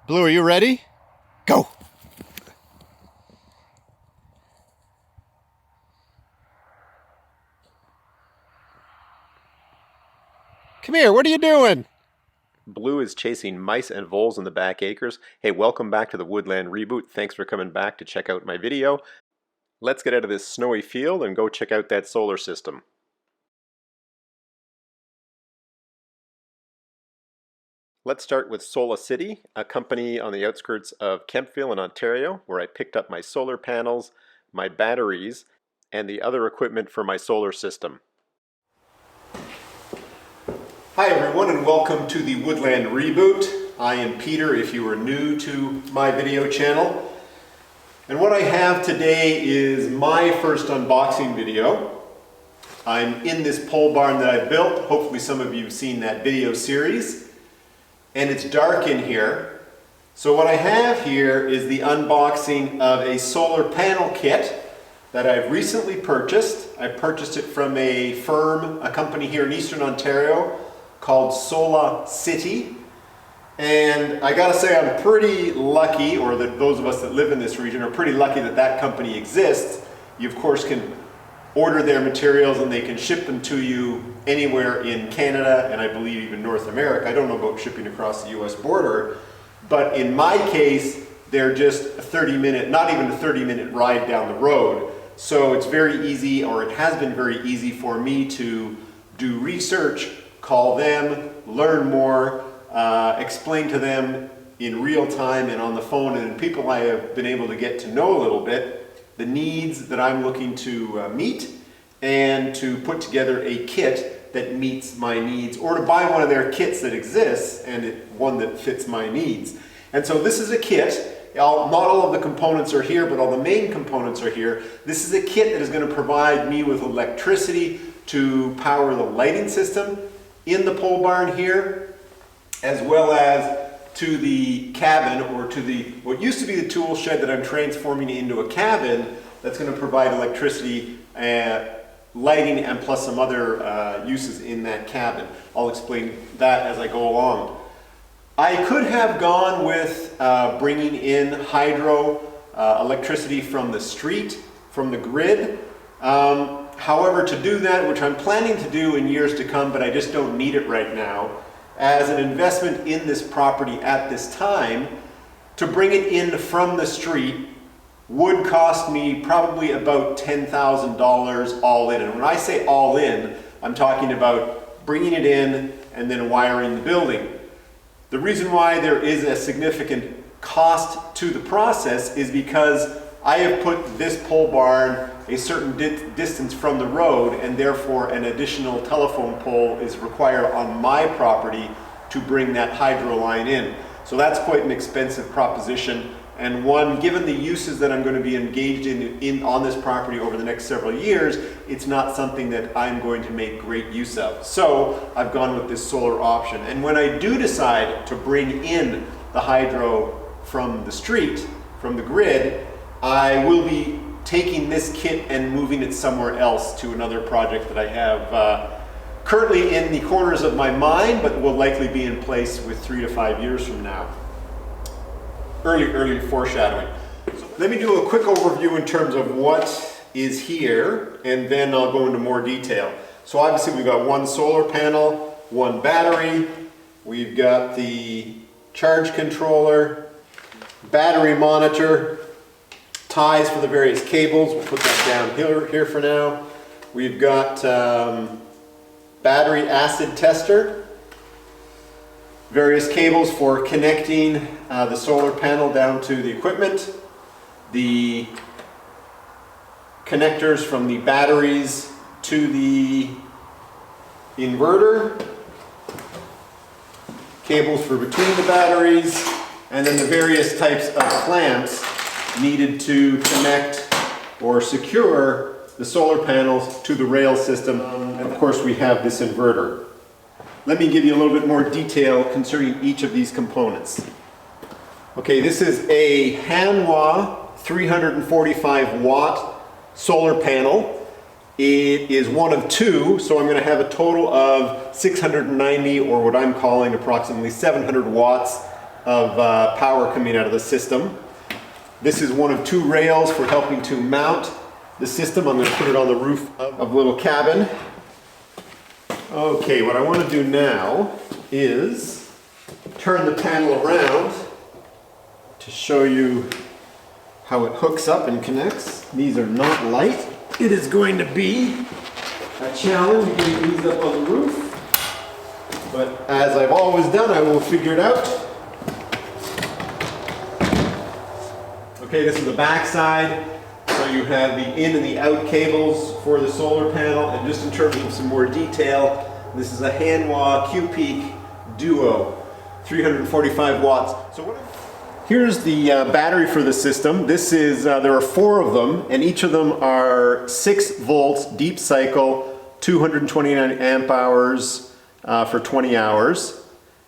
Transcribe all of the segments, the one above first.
Blue, are you ready? Go! Come here, what are you doing? Blue is chasing mice and voles in the back acres. Hey, welcome back to the Woodland Reboot. Thanks for coming back to check out my video. Let's get out of this snowy field and go check out that solar system. Let's start with Solacity, a company on the outskirts of Kemptville in Ontario, where I picked up my solar panels, my batteries, and the other equipment for my solar system. Hi everyone, and welcome to the Woodland Reboot. I am Peter if you are new to my video channel. And what I have today is my first unboxing video. I'm in this pole barn that I built. Hopefully some of you have seen that video series. And it's dark in here. So what I have here is the unboxing of a solar panel kit that I've recently purchased. I purchased it from a firm, a company here in Eastern Ontario called Solacity. And I gotta say I'm pretty lucky, or that those of us that live in this region are pretty lucky that that company exists. You of course can order their materials and they can ship them to you anywhere in Canada and I believe even North America. I don't know about shipping across the US border, but in my case they're just a 30-minute, not even a 30-minute ride down the road. So it's very easy, or it has been very easy for me to do research, call them, learn more, explain to them in real time and on the phone, and people I have been able to get to know a little bit, the needs that I'm looking to meet, and to put together a kit that meets my needs, or to buy one of their kits that exists and one that fits my needs. And so this is a kit. Not all of the components are here, but all the main components are here. This is a kit that is going to provide me with electricity to power the lighting system in the pole barn here, as well as to the cabin, or to the what used to be the tool shed that I'm transforming into a cabin that's going to provide electricity, lighting, and plus some other uses in that cabin. I'll explain that as I go along. I could have gone with bringing in hydro electricity from the street, from the grid. However, to do that, which I'm planning to do in years to come, but I just don't need it right now, as an investment in this property at this time, to bring it in from the street would cost me probably about $10,000 all in. And when I say all in, I'm talking about bringing it in and then wiring the building. The reason why there is a significant cost to the process is because I have put this pole barn a certain distance from the road, and therefore an additional telephone pole is required on my property to bring that hydro line in. So that's quite an expensive proposition, and one, given the uses that I'm going to be engaged in on this property over the next several years, it's not something that I'm going to make great use of. So I've gone with this solar option. And when I do decide to bring in the hydro from the street, from the grid, I will be taking this kit and moving it somewhere else to another project that I have currently in the corners of my mind, but will likely be in place with 3 to 5 years from now. Early foreshadowing. So let me do a quick overview in terms of what is here, and then I'll go into more detail. So obviously we've got one solar panel, one battery, we've got the charge controller, battery monitor, ties for the various cables. We'll put that down here for now. We've got battery acid tester, various cables for connecting the solar panel down to the equipment, the connectors from the batteries to the inverter, cables for between the batteries, and then the various types of clamps needed to connect or secure the solar panels to the rail system. And of course we have this inverter. Let me give you a little bit more detail concerning each of these components. Okay, this is a Hanwha 345 watt solar panel. It is one of two, so I'm going to have a total of 690, or what I'm calling approximately 700 watts of power coming out of the system. This is one of 2 rails for helping to mount the system. I'm going to put it on the roof of a little cabin. Okay, what I want to do now is turn the panel around to show you how it hooks up and connects. These are not light. It is going to be a challenge getting these up on the roof, but as I've always done, I will figure it out. Okay, this is the back side. So you have the in and the out cables for the solar panel, and just in terms of some more detail, this is a Hanwha Q-Peak Duo, 345 watts. So here's the battery for the system. This is, there are 4 of them, and each of them are 6 volts, deep cycle, 229 amp hours for 20 hours.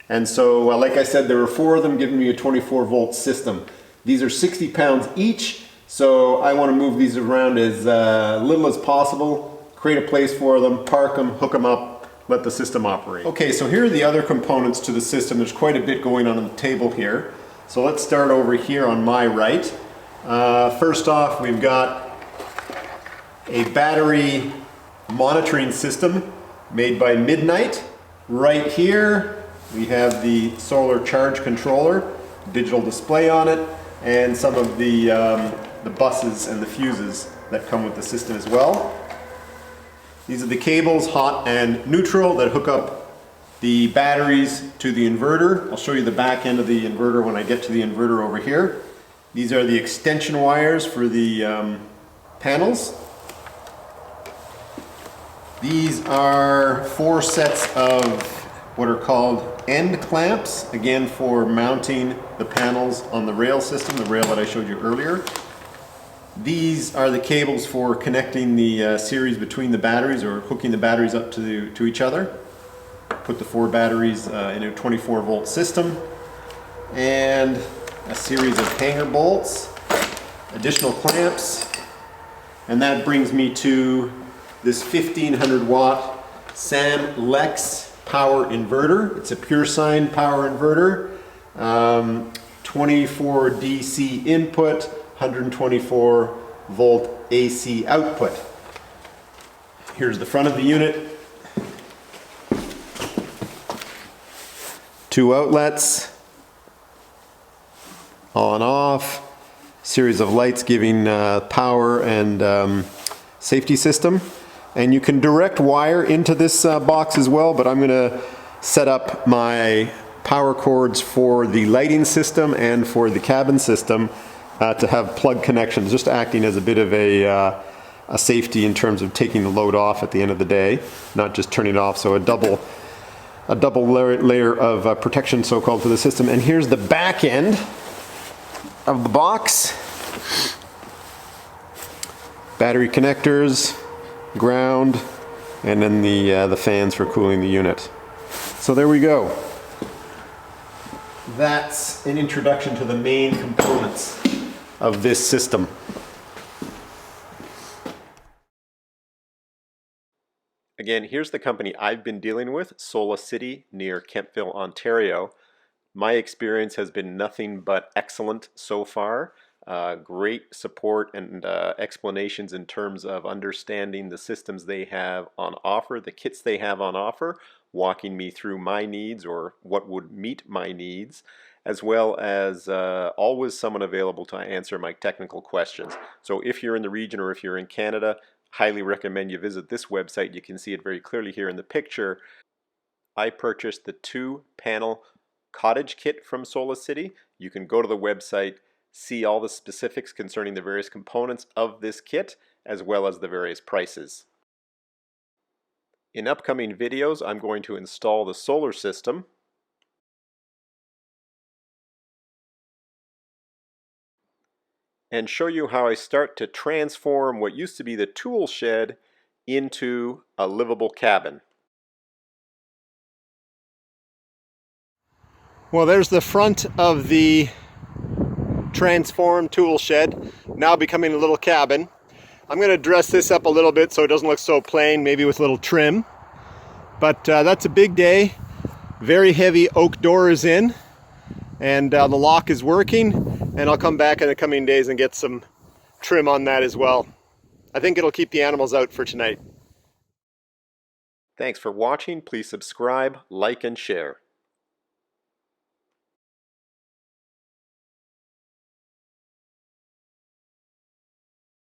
And so, like I said, there were 4 of them giving me a 24 volt system. These are 60 pounds each, so I want to move these around as little as possible, create a place for them, park them, hook them up, let the system operate. Okay, so here are the other components to the system. There's quite a bit going on the table here. So let's start over here on my right. First off, we've got a battery monitoring system made by Midnight. Right here, we have the solar charge controller, digital display on it, and some of the buses and the fuses that come with the system as well. These are the cables, hot and neutral, that hook up the batteries to the inverter. I'll show you the back end of the inverter when I get to the inverter over here. These are the extension wires for the panels. These are 4 sets of what are called end clamps, again for mounting the panels on the rail system, the rail that I showed you earlier. These are the cables for connecting the series between the batteries, or hooking the batteries up to each other. Put the 4 batteries in a 24 volt system, and a series of hanger bolts, additional clamps, and that brings me to this 1500 watt SAM Lex power inverter. It's a pure sine power inverter, 24 DC input, 124 volt AC output. Here's the front of the unit. 2 outlets, on off, series of lights giving power and safety system. And you can direct wire into this box as well, but I'm going to set up my power cords for the lighting system and for the cabin system to have plug connections, just acting as a bit of a safety in terms of taking the load off at the end of the day, not just turning it off. So a double layer of protection, so-called, for the system. And here's the back end of the box. Battery connectors, ground, and then the fans for cooling the unit. So there we go. That's an introduction to the main components of this system. Again, here's the company I've been dealing with, Solacity, near Kemptville, Ontario. My experience has been nothing but excellent so far. Great support and explanations in terms of understanding the systems they have on offer, the kits they have on offer, walking me through my needs or what would meet my needs, as well as always someone available to answer my technical questions. So if you're in the region or if you're in Canada, highly recommend you visit this website. You can see it very clearly here in the picture. I purchased the 2-panel cottage kit from Solacity. You can go to the website, see all the specifics concerning the various components of this kit, as well as the various prices. In upcoming videos, I'm going to install the solar system, and show you how I start to transform what used to be the tool shed into a livable cabin. Well, there's the front of the transformed tool shed, now becoming a little cabin. I'm going to dress this up a little bit so it doesn't look so plain, maybe with a little trim. But that's a big day. Very heavy oak doors in. and the lock is working, and I'll come back in the coming days and get some trim on that as well. I think it'll keep the animals out for tonight. Thanks for watching. Please subscribe, like, and share.